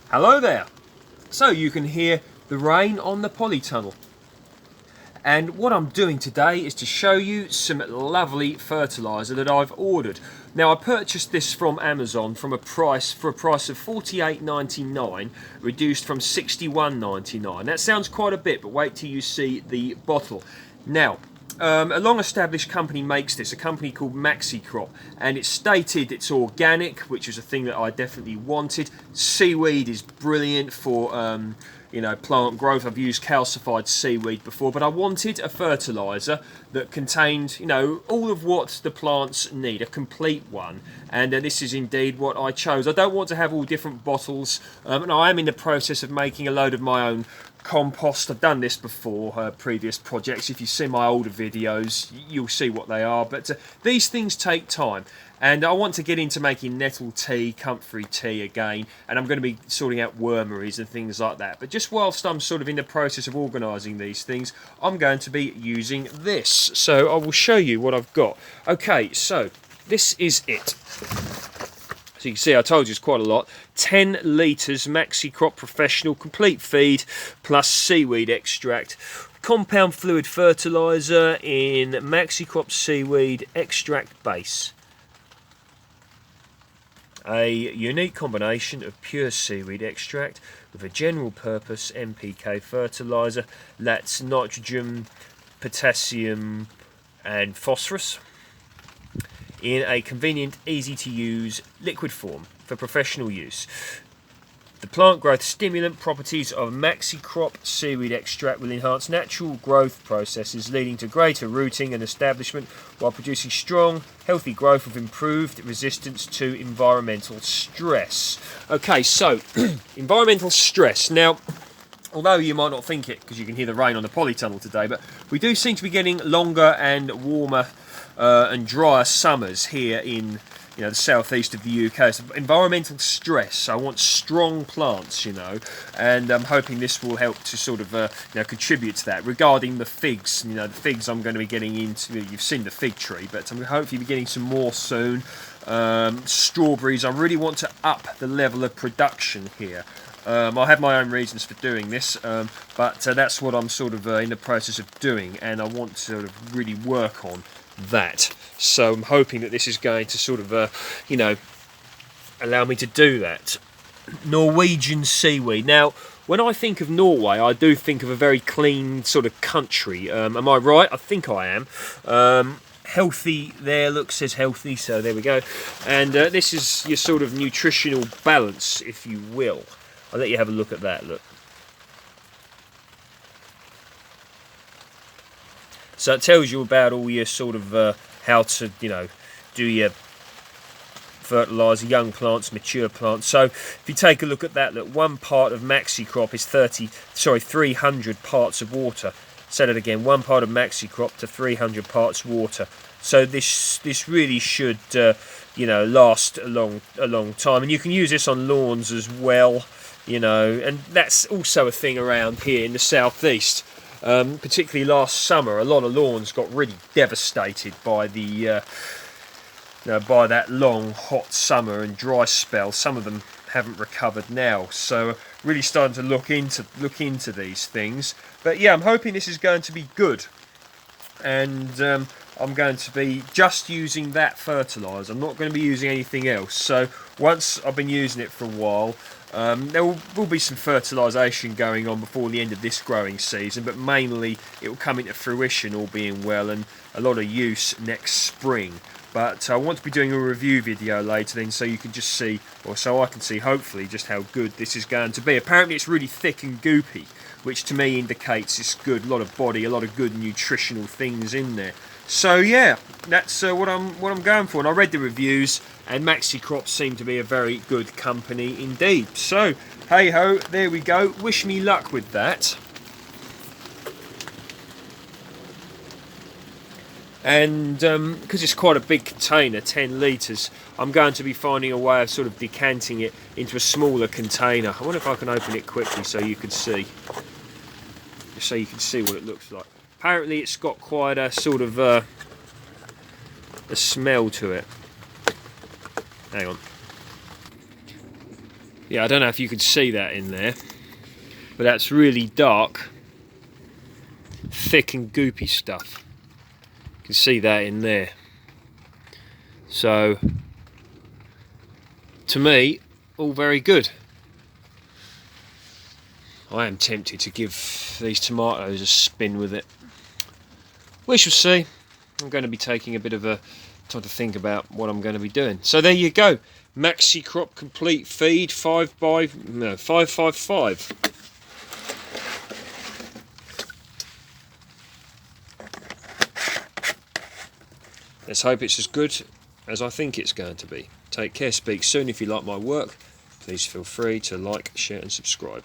Hello there. So you can hear the rain on the polytunnel. And what I'm doing today is to show you some lovely fertiliser that I've ordered. Now I purchased this from Amazon for a price of $48.99, reduced from $61.99. That sounds quite a bit, but wait till you see the bottle. Now, a long-established company makes this, a company called Maxicrop, and it's stated it's organic, which is a thing that I definitely wanted. Seaweed is brilliant for plant growth. I've used calcified seaweed before, but I wanted a fertiliser that contained, all of what the plants need, a complete one. And this is indeed what I chose. I don't want to have all different bottles, and I am in the process of making a load of my own compost. I've done this before, previous projects. If you see my older videos, you'll see what they are. But these things take time. And I want to get into making nettle tea, comfrey tea again, and I'm going to be sorting out wormeries and things like that. But just whilst I'm sort of in the process of organising these things, I'm going to be using this. So I will show you what I've got. Okay, so this is it. So you can see I told you it's quite a lot. 10 litres Maxicrop Professional Complete Feed plus seaweed extract. Compound fluid fertiliser in Maxicrop Seaweed Extract Base. A unique combination of pure seaweed extract with a general purpose NPK fertiliser that's nitrogen, potassium and phosphorus in a convenient, easy to use liquid form for professional use. The plant growth stimulant properties of Maxicrop seaweed extract will enhance natural growth processes, leading to greater rooting and establishment while producing strong, healthy growth with improved resistance to environmental stress. Okay, so environmental stress. Now, although you might not think it because you can hear the rain on the polytunnel today, but we do seem to be getting longer and warmer and drier summers here in the southeast of the UK. So environmental stress. I want strong plants, and I'm hoping this will help to sort of contribute to that. Regarding the figs, the figs I'm going to be getting into. You've seen the fig tree, but I'm hopefully be getting some more soon. Strawberries. I really want to up the level of production here. I have my own reasons for doing this, but that's what I'm sort of in the process of doing, and I want to sort of really work on that. So I'm hoping that this is going to sort of allow me to do that. Norwegian seaweed. Now, when I think of Norway, I do think of a very clean sort of country. Am I right? I think I am. Healthy there, look, says healthy, so there we go. And this is your sort of nutritional balance, if you will. I'll let you have a look at that, look. So it tells you about all your sort of how to, do your fertiliser, young plants, mature plants. So if you take a look at that, look, 1 part of Maxicrop is 300 parts of water. Say that again, 1 part of Maxicrop to 300 parts water. So this really should, last a long time. And you can use this on lawns as well, and that's also a thing around here in the southeast. Particularly last summer, a lot of lawns got really devastated by the by that long hot summer and dry spell. Some of them haven't recovered now, so really starting to look into these things. But yeah, I'm hoping this is going to be good, and I'm going to be just using that fertiliser. I'm not going to be using anything else. So once I've been using it for a while, there will be some fertilisation going on before the end of this growing season, but mainly it will come into fruition, all being well, and a lot of use next spring. But I want to be doing a review video later then, so you can just see, or so I can see hopefully, just how good this is going to be. Apparently it's really thick and goopy, which to me indicates it's good. A lot of body, a lot of good nutritional things in there. So yeah, that's what I'm going for. And I read the reviews, and Maxicrop seemed to be a very good company indeed. So hey ho, there we go. Wish me luck with that. And because it's quite a big container, 10 litres, I'm going to be finding a way of sort of decanting it into a smaller container. I wonder if I can open it quickly so you can see. Just so you can see what it looks like. Apparently it's got quite a sort of a smell to it. Hang on. Yeah, I don't know if you could see that in there, but that's really dark, thick and goopy stuff. You can see that in there. So, to me, all very good. I am tempted to give these tomatoes a spin with it. We shall see. I'm going to be taking a bit of a time to think about what I'm going to be doing. So there you go. Maxicrop complete feed 555. Let's hope it's as good as I think it's going to be. Take care, speak soon. If you like my work, please feel free to like, share and subscribe.